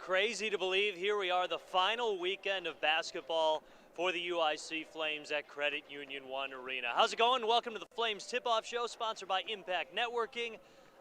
Crazy to believe here we are, the final weekend of basketball for the UIC Flames at Credit Union 1 Arena. How's it going? Welcome to the Flames Tipoff Show, sponsored by Impact Networking.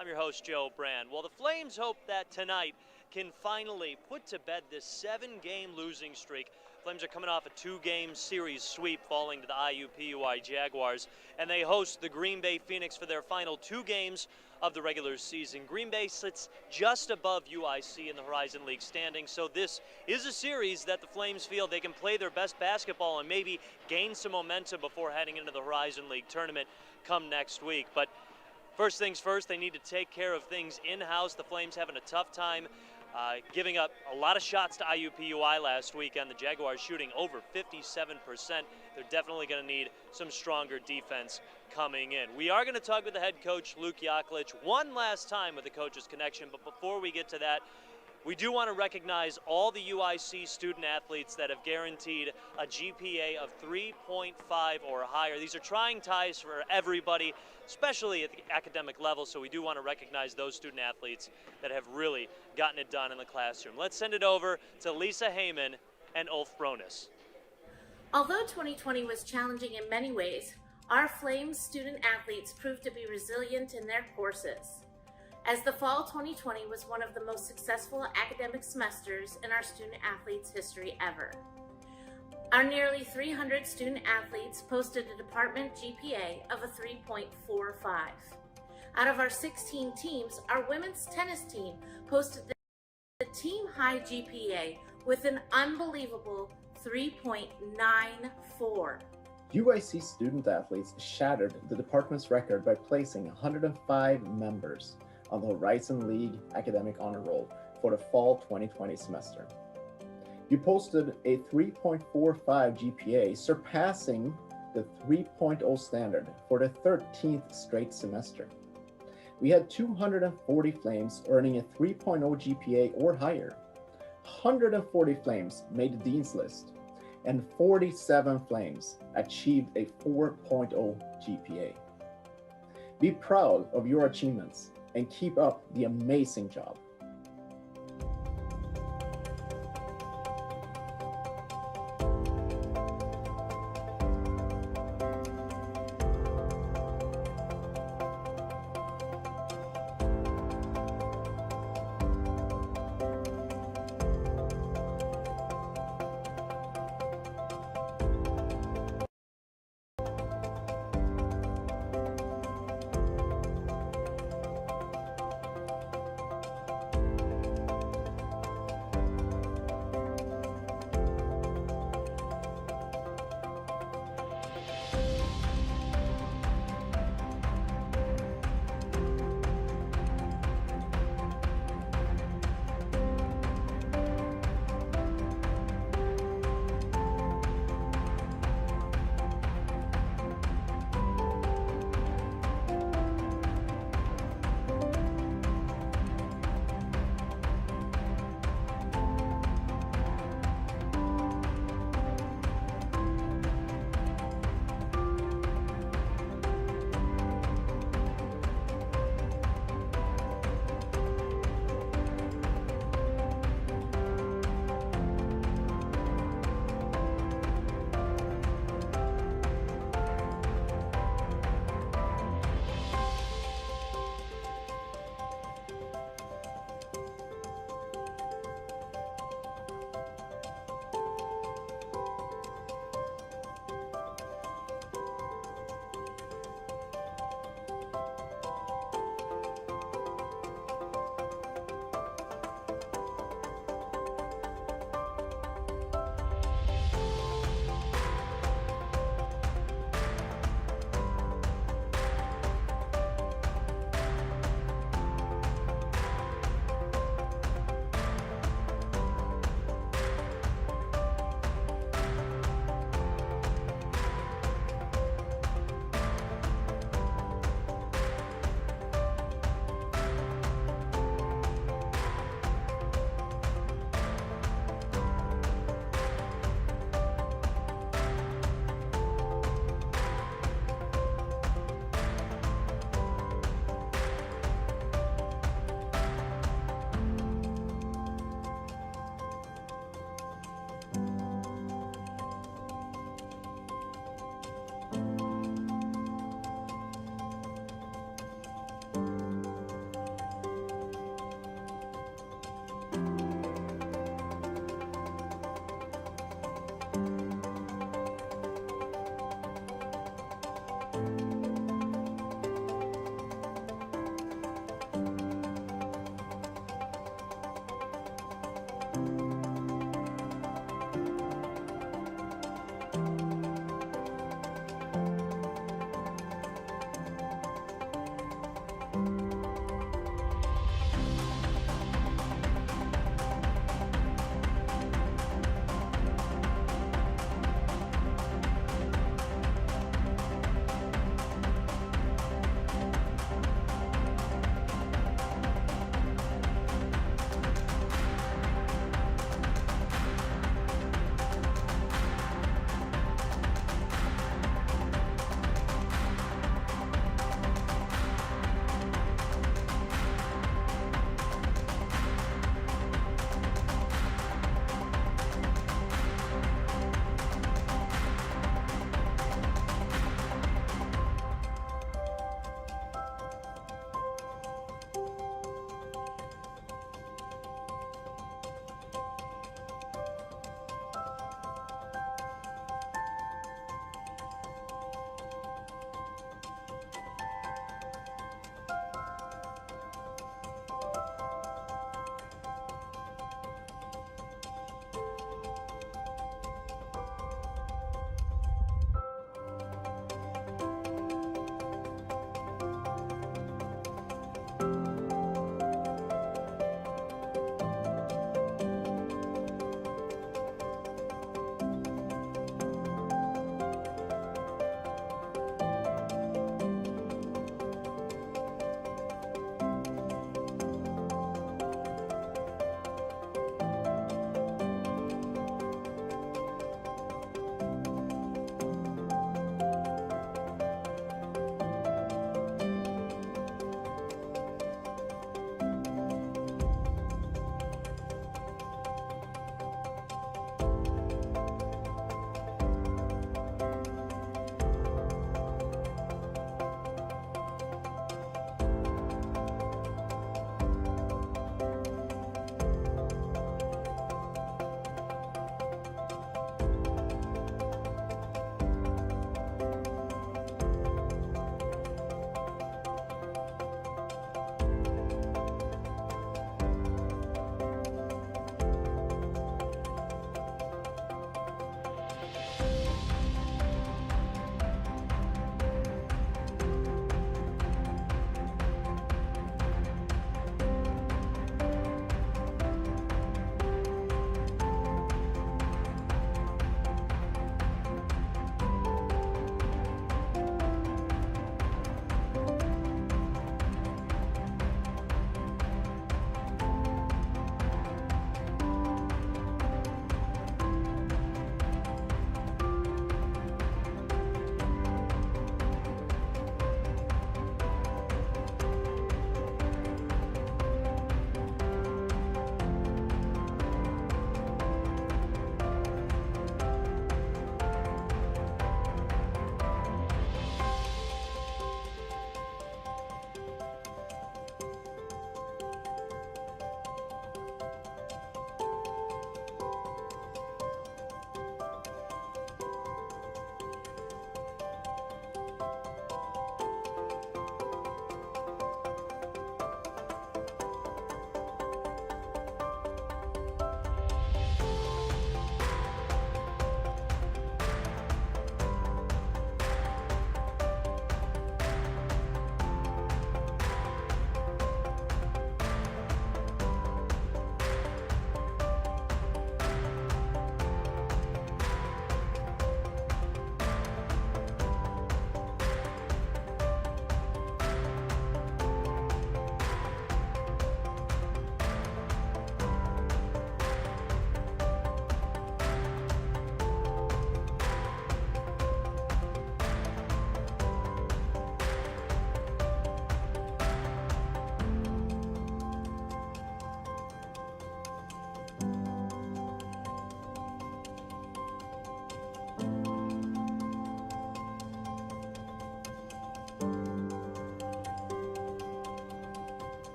I'm your host, Joe Brand. Well, the Flames hope that tonight can finally put to bed this 7-game losing streak. Flames are coming off a 2-game series sweep falling to the IUPUI Jaguars, and they host the Green Bay Phoenix for their final 2 games of the regular season. Green Bay sits just above UIC in the Horizon League standings, so this is a series that the Flames feel they can play their best basketball and maybe gain some momentum before heading into the Horizon League tournament come next week. But first things first, they need to take care of things in-house. The Flames having a tough time giving up a lot of shots to IUPUI last weekend. The Jaguars shooting over 57%. They're definitely going to need some stronger defense coming in. We are going to talk with the head coach, Coach Yak, one last time with the Coach's Connection. But before we get to that, we do want to recognize all the UIC student athletes that have guaranteed a GPA of 3.5 or higher. These are trying times for everybody, especially at the academic level, so we do want to recognize those student athletes that have really gotten it done in the classroom. Let's send it over to Lisa Heyman and Ulf Bronis. Although 2020 was challenging in many ways, our Flames student athletes proved to be resilient in their courses, as the fall 2020 was one of the most successful academic semesters in our student athletes' history ever. Our nearly 300 student athletes posted a department GPA of a 3.45. Out of our 16 teams, our women's tennis team posted the team-high GPA with an unbelievable 3.94. UIC student athletes shattered the department's record by placing 105 members on the Horizon League Academic Honor Roll for the fall 2020 semester. You posted a 3.45 GPA, surpassing the 3.0 standard for the 13th straight semester. We had 240 Flames earning a 3.0 GPA or higher. 140 Flames made the Dean's List, and 47 Flames achieved a 4.0 GPA. Be proud of your achievements and keep up the amazing job.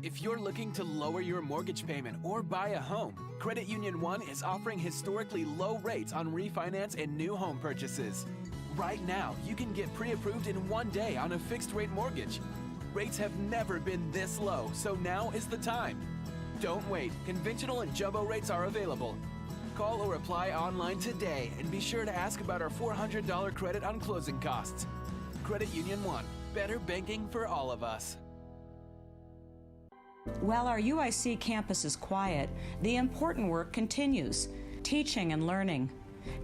If you're looking to lower your mortgage payment or buy a home, Credit Union One is offering historically low rates on refinance and new home purchases. Right now, you can get pre-approved in 1 day on a fixed-rate mortgage. Rates have never been this low, so now is the time. Don't wait. Conventional and jumbo rates are available. Call or apply online today and be sure to ask about our $400 credit on closing costs. Credit Union One. Better banking for all of us. While our UIC campus is quiet, the important work continues. Teaching and learning,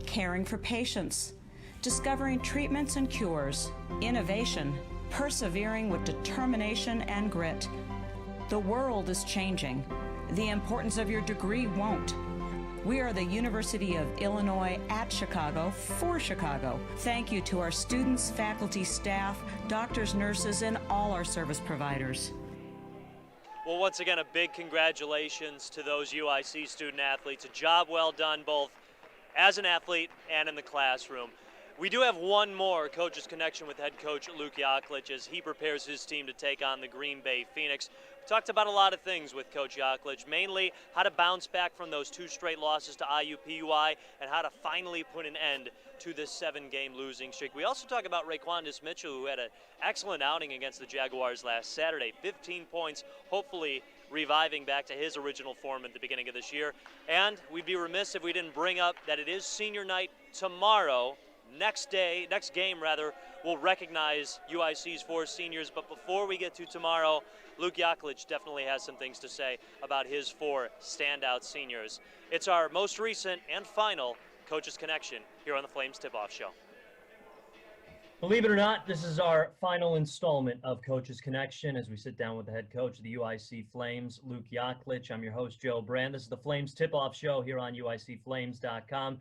caring for patients, discovering treatments and cures, innovation, persevering with determination and grit. The world is changing. The importance of your degree won't. We are the University of Illinois at Chicago for Chicago. Thank you to our students, faculty, staff, doctors, nurses, and all our service providers. Well, once again, a big congratulations to those UIC student athletes. A job well done both as an athlete and in the classroom. We do have one more Coach's Connection with head coach Luke Yaklich as he prepares his team to take on the Green Bay Phoenix. We talked about a lot of things with Coach Yaklich, mainly how to bounce back from those 2 straight losses to IUPUI and how to finally put an end to this 7-game losing streak. We also talk about Rayquandis Mitchell, who had an excellent outing against the Jaguars last Saturday. 15 points, hopefully reviving back to his original form at the beginning of this year. And we'd be remiss if we didn't bring up that it is senior night tomorrow. Next game, we'll recognize UIC's 4 seniors. But before we get to tomorrow, Luke Yaklich definitely has some things to say about his 4 standout seniors. It's our most recent and final Coach's Connection here on the Flames Tipoff Show. Believe it or not, this is our final installment of Coach's Connection as we sit down with the head coach of the UIC Flames, Luke Yaklich. I'm your host, Joe Brand. This is the Flames Tipoff Show here on UICFlames.com.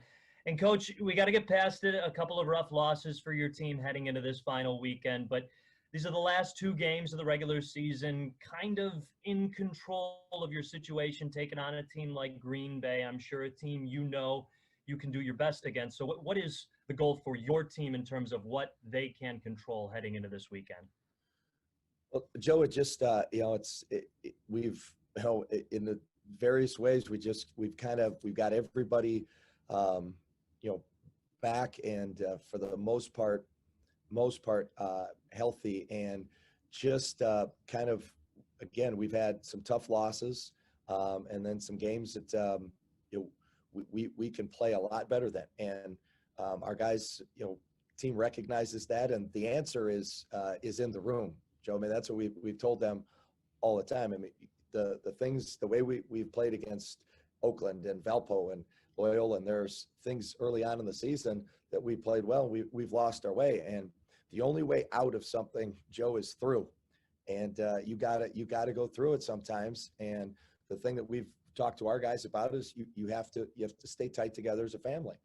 And, Coach, we got to get past it. A couple of rough losses for your team heading into this final weekend. But these are the last 2 games of the regular season, kind of in control of your situation, taking on a team like Green Bay. I'm sure a team you know you can do your best against. So what is the goal for your team in terms of what they can control heading into this weekend? Well, Joe, it just, we've, in the various ways, we've got everybody, back and for the most part healthy, and just again, we've had some tough losses and then some games that we can play a lot better than, and our guys, team recognizes that, and the answer is in the room, Joe. I mean, that's what we've told them all the time. I mean, the way we've played against Oakland and Valpo and Loyola, and there's things early on in the season that we played well. We've lost our way, and the only way out of something, Joe, is through. And you gotta go through it sometimes. And the thing that we've talked to our guys about is you have to stay tight together as a family.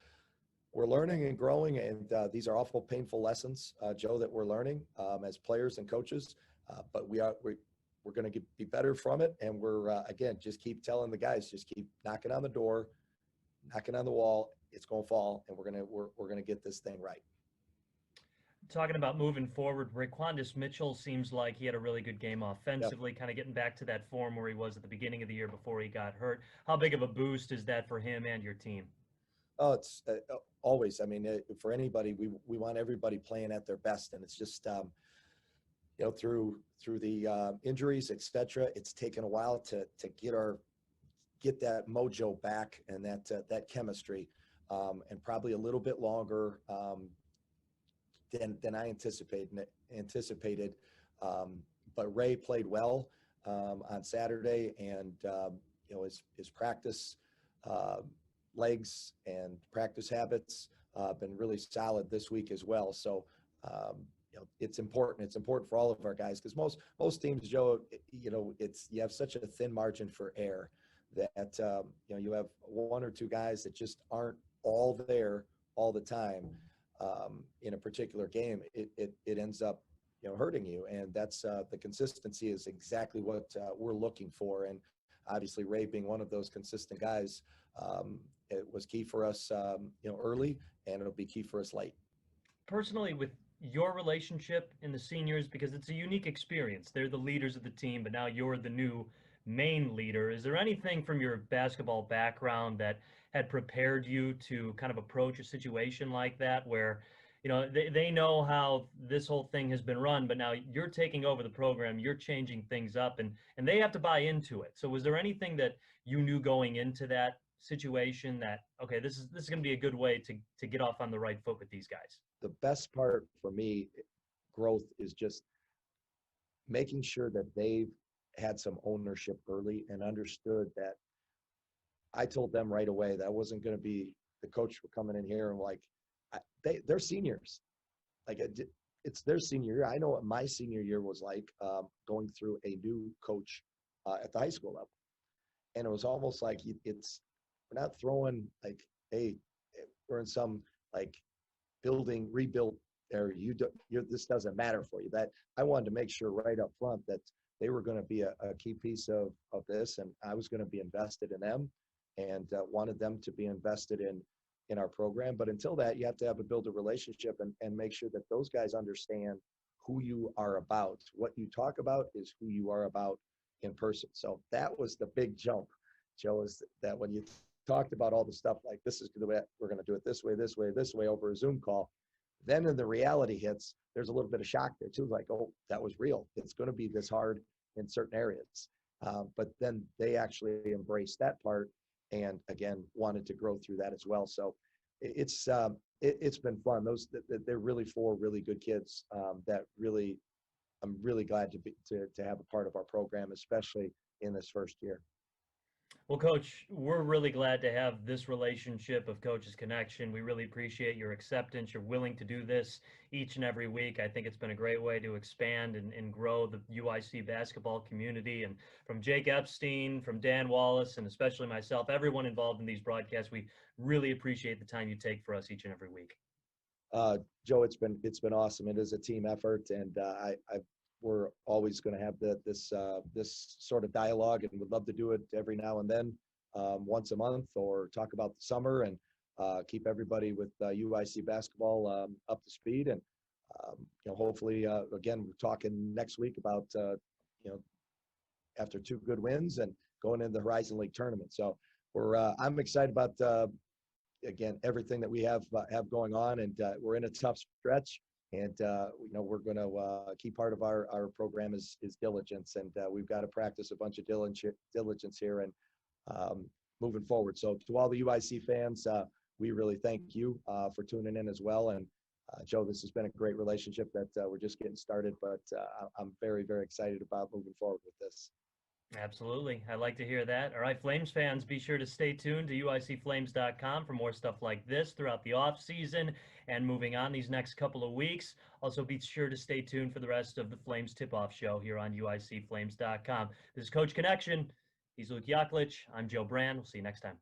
We're learning and growing, and these are awful painful lessons, Joe, that we're learning as players and coaches. But we're going to be better from it, and we're again, just keep telling the guys, just keep knocking on the door, knocking on the wall. It's going to fall, and we're gonna get this thing right. Talking about moving forward, Rayquandis Mitchell seems like he had a really good game offensively, kind of getting back to that form where he was at the beginning of the year before he got hurt. How big of a boost is that for him and your team? Oh, it's always. I mean, for anybody, we want everybody playing at their best, and it's just through the injuries, etc. It's taken a while to get that mojo back and that chemistry, and probably a little bit longer than I anticipated. But Ray played well on Saturday, and his practice legs and practice habits been really solid this week as well. So it's important. It's important for all of our guys, because most teams, Joe, you have such a thin margin for error that you have 1 or 2 guys that just aren't all there all the time. In a particular game, it ends up hurting you, and that's the consistency is exactly what we're looking for. And obviously Ray being one of those consistent guys, it was key for us early, and it'll be key for us late. Personally, with your relationship in the seniors, because it's a unique experience. They're the leaders of the team, but now you're the new main leader. Is there anything from your basketball background that had prepared you to kind of approach a situation like that where, they know how this whole thing has been run, but now you're taking over the program, you're changing things up, and they have to buy into it. So was there anything that you knew going into that situation that, okay, this is going to be a good way to get off on the right foot with these guys? The best part for me, growth, is just making sure that they've had some ownership early and understood that I told them right away that I wasn't going to be the coach for coming in here and like, they're seniors. Like it's their senior year. I know what my senior year was like, going through a new coach at the high school level. And it was almost like we're not throwing like, hey, we're in some like rebuild area. This doesn't matter for you. That I wanted to make sure right up front that they were going to be a key piece of this, and I was going to be invested in them, and wanted them to be invested in our program. But until that, you have to build a relationship and make sure that those guys understand who you are about. What you talk about is who you are about in person. So that was the big jump, Joe, is that when you talked about all the stuff like we're going to do it this way over a Zoom call, then in the reality hits, there's a little bit of shock there too. Like, oh, that was real. It's going to be this hard in certain areas. But then they actually embraced that part and again, wanted to grow through that as well. So it's been fun. They're really four really good kids that really, I'm really glad to have a part of our program, especially in this first year. Well, Coach, we're really glad to have this relationship of Coaches Connection. We really appreciate your acceptance. You're willing to do this each and every week. I think it's been a great way to expand and grow the UIC basketball community. And from Jake Epstein, from Dan Wallace, and especially myself, everyone involved in these broadcasts, we really appreciate the time you take for us each and every week. Joe, it's been awesome. It is a team effort, and we're always going to have this sort of dialogue, and would love to do it every now and then, once a month, or talk about the summer and keep everybody with UIC basketball up to speed. And hopefully, again, we're talking next week about after two good wins and going into the Horizon League tournament. So I'm excited about again everything that we have going on, and we're in a tough stretch. And we're going to key part of our program is diligence, and we've got to practice a bunch of diligence here and moving forward. So to all the UIC fans, we really thank you for tuning in as well. And Joe, this has been a great relationship that we're just getting started, but I'm very, very excited about moving forward with this. Absolutely. I like to hear that. All right, Flames fans, be sure to stay tuned to uicflames.com for more stuff like this throughout the off season and moving on these next couple of weeks. Also, be sure to stay tuned for the rest of the Flames Tipoff Show here on uicflames.com. This is Coach Connection. He's Luke Yaklich. I'm Joe Brand. We'll see you next time.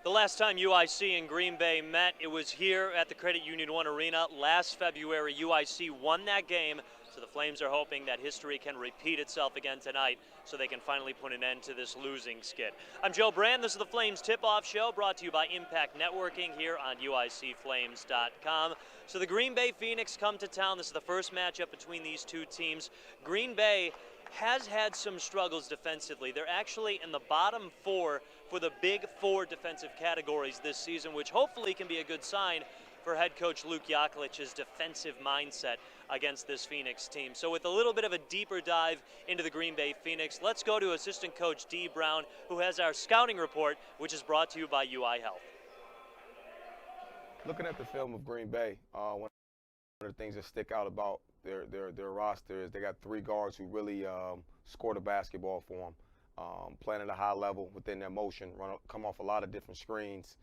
The last time UIC and Green Bay met, it was here at the Credit Union 1 Arena. Last February, UIC won that game. So the Flames are hoping that history can repeat itself again tonight so they can finally put an end to this losing skid. I'm Joe Brand. This is the Flames Tip-Off Show brought to you by Impact Networking here on uicflames.com. So the Green Bay Phoenix come to town. This is the first matchup between these two teams. Green Bay has had some struggles defensively. They're actually in the bottom four for the big four defensive categories this season, which hopefully can be a good sign for head coach Luke Yaklich's defensive mindset against this Phoenix team. So with a little bit of a deeper dive into the Green Bay Phoenix, let's go to assistant coach Dee Brown, who has our scouting report, which is brought to you by UI Health. Looking at the film of Green Bay, one of the things that stick out about their roster is they got three guards who really score the basketball for them, playing at a high level within their motion, come off a lot of different screens.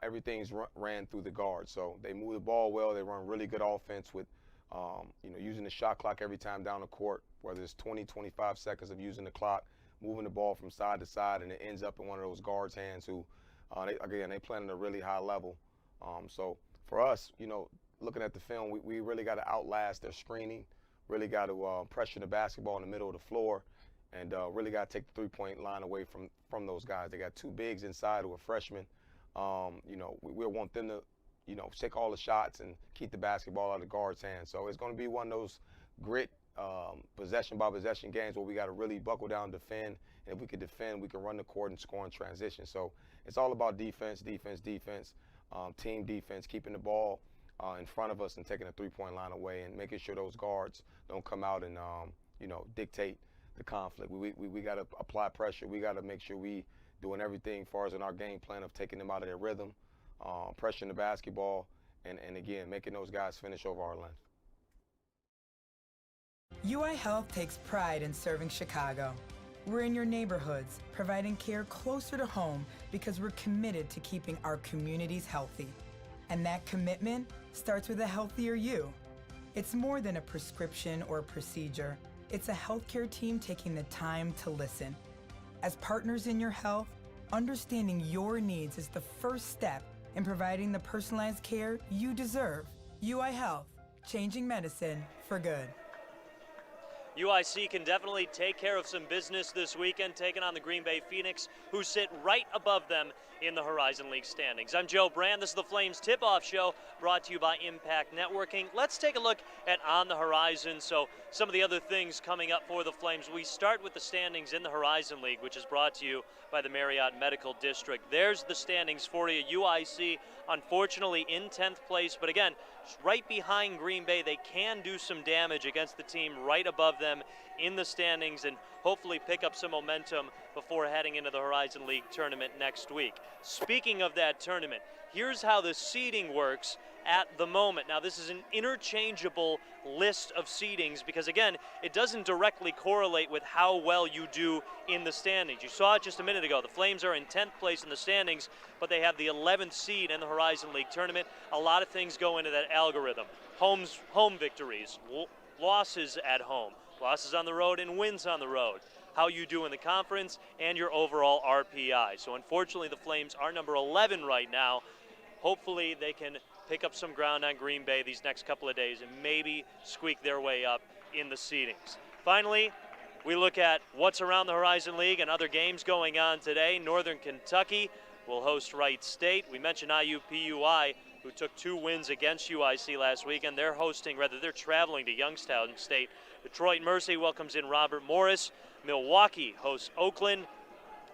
Everything's ran through the guards, so they move the ball well. They run really good offense with, using the shot clock every time down the court, whether it's 20, 25 seconds of using the clock, moving the ball from side to side, and it ends up in one of those guards' hands who, they play at a really high level. So for us, looking at the film, we really got to outlast their screening, really got to pressure the basketball in the middle of the floor, and really got to take the three-point line away from those guys. They got two bigs inside who are freshmen. We'll want them to take all the shots and keep the basketball out of the guard's hands. So it's going to be one of those grit, possession by possession games where we got to really buckle down and defend. And if we can defend, we can run the court and score in transition. So it's all about defense, team defense, keeping the ball in front of us and taking the three-point line away and making sure those guards don't come out and, dictate the conflict. We got to apply pressure. We got to make sure we doing everything as far as in our game plan of taking them out of their rhythm, pressuring the basketball, and again, making those guys finish over our length. UI Health takes pride in serving Chicago. We're in your neighborhoods, providing care closer to home because we're committed to keeping our communities healthy. And that commitment starts with a healthier you. It's more than a prescription or a procedure. It's a healthcare team taking the time to listen. As partners in your health, understanding your needs is the first step in providing the personalized care you deserve. UI Health, changing medicine for good. UIC can definitely take care of some business this weekend, taking on the Green Bay Phoenix, who sit right above them in the Horizon League standings. I'm Joe Brand. This is the Flames Tipoff Show, brought to you by Impact Networking. Let's take a look at On the Horizon. So some of the other things coming up for the Flames. We start with the standings in the Horizon League, which is brought to you by the Marriott Medical District. There's the standings for you. UIC, unfortunately, in 10th place, but again, right behind Green Bay. They can do some damage against the team right above them in the standings and hopefully pick up some momentum before heading into the Horizon League tournament next week. Speaking of that tournament, here's how the seeding works at the moment. Now, this is an interchangeable list of seedings because, again, it doesn't directly correlate with how well you do in the standings. You saw it just a minute ago. The Flames are in 10th place in the standings, but they have the 11th seed in the Horizon League tournament. A lot of things go into that algorithm. Home victories, losses at home, losses on the road, and wins on the road. How you do in the conference, and your overall RPI. So unfortunately, the Flames are number 11 right now. Hopefully they can pick up some ground on Green Bay these next couple of days and maybe squeak their way up in the seedings. Finally, we look at what's around the Horizon League and other games going on today. Northern Kentucky will host Wright State. We mentioned IUPUI, who took 2 wins against UIC last week, and they're traveling to Youngstown State. Detroit Mercy welcomes in Robert Morris. Milwaukee hosts Oakland.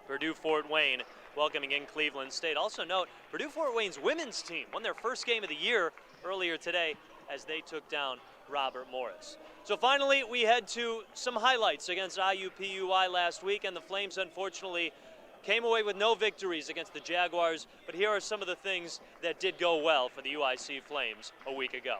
Purdue-Fort Wayne welcoming in Cleveland State. Also note, Purdue-Fort Wayne's women's team won their first game of the year earlier today as they took down Robert Morris. So finally, we head to some highlights against IUPUI last week, and the Flames unfortunately came away with no victories against the Jaguars, but here are some of the things that did go well for the UIC Flames a week ago.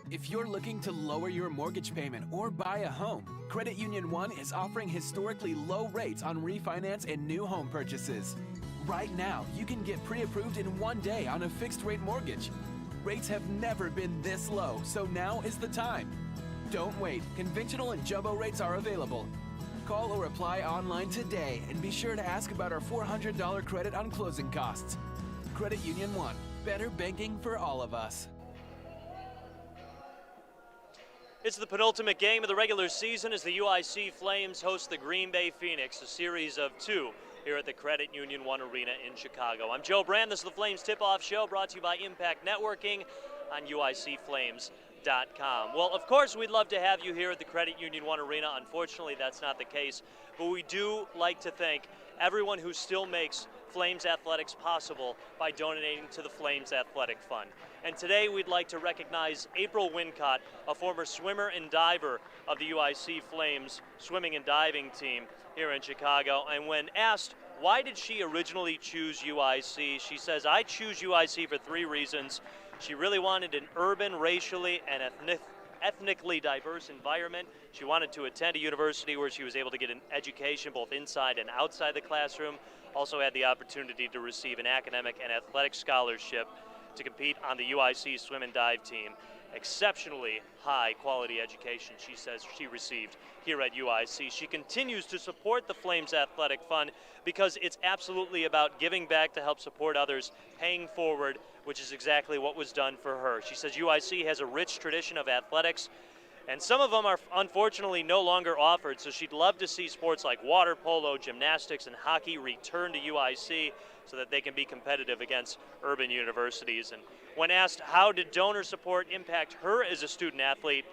If you're looking to lower your mortgage payment or buy a home, Credit Union One is offering historically low rates on refinance and new home purchases. Right now, you can get pre-approved in 1 day on a fixed-rate mortgage. Rates have never been this low, so now is the time. Don't wait. Conventional and jumbo rates are available. Call or apply online today and be sure to ask about our $400 credit on closing costs. Credit Union One. Better banking for all of us. It's the penultimate game of the regular season as the UIC Flames host the Green Bay Phoenix, a series of 2 here at the Credit Union One Arena in Chicago. I'm Joe Brand. This is the Flames Tipoff Show, brought to you by Impact Networking on UICFlames.com. Well, of course, we'd love to have you here at the Credit Union One Arena. Unfortunately, that's not the case, but we do like to thank everyone who still makes Flames Athletics possible by donating to the Flames Athletic Fund. And today we'd like to recognize April Wincott, a former swimmer and diver of the UIC Flames swimming and diving team here in Chicago. And when asked why did she originally choose UIC, she says, "I choose UIC for 3 reasons. She really wanted an urban, racially, and ethnically diverse environment. She wanted to attend a university where she was able to get an education both inside and outside the classroom. Also had the opportunity to receive an academic and athletic scholarship to compete on the UIC swim and dive team. Exceptionally high quality education," she says, she received here at UIC. She continues to support the Flames Athletic Fund because it's absolutely about giving back to help support others, paying forward, which is exactly what was done for her. She says UIC has a rich tradition of athletics, and some of them are unfortunately no longer offered, so she'd love to see sports like water polo, gymnastics, and hockey return to UIC so that they can be competitive against urban universities. And when asked how did donor support impact her as a student athlete,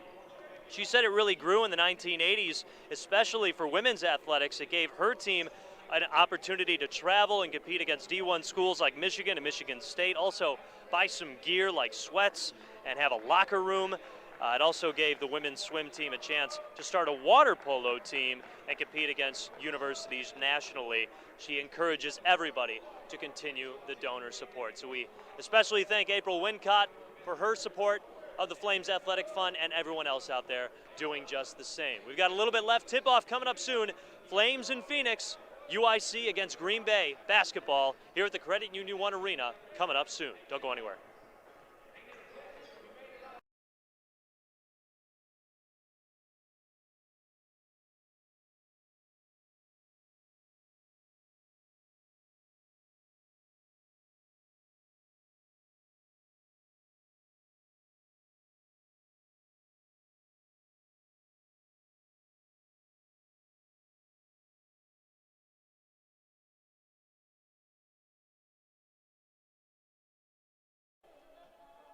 she said it really grew in the 1980s, especially for women's athletics. It gave her team an opportunity to travel and compete against D1 schools like Michigan and Michigan State, also buy some gear like sweats and have a locker room. It also gave the women's swim team a chance to start a water polo team and compete against universities nationally. She encourages everybody to continue the donor support. So we especially thank April Wincott for her support of the Flames Athletic Fund and everyone else out there doing just the same. We've got a little bit left. Tip-off coming up soon. Flames in Phoenix, UIC against Green Bay basketball here at the Credit Union One Arena coming up soon. Don't go anywhere.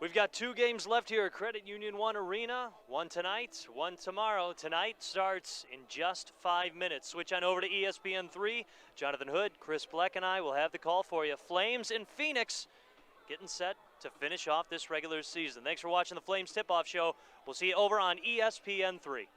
We've got 2 games left here at Credit Union One Arena. One tonight, one tomorrow. Tonight starts in just 5 minutes. Switch on over to ESPN3. Jonathan Hood, Chris Bleck, and I will have the call for you. Flames in Phoenix getting set to finish off this regular season. Thanks for watching the Flames Tip-Off Show. We'll see you over on ESPN3.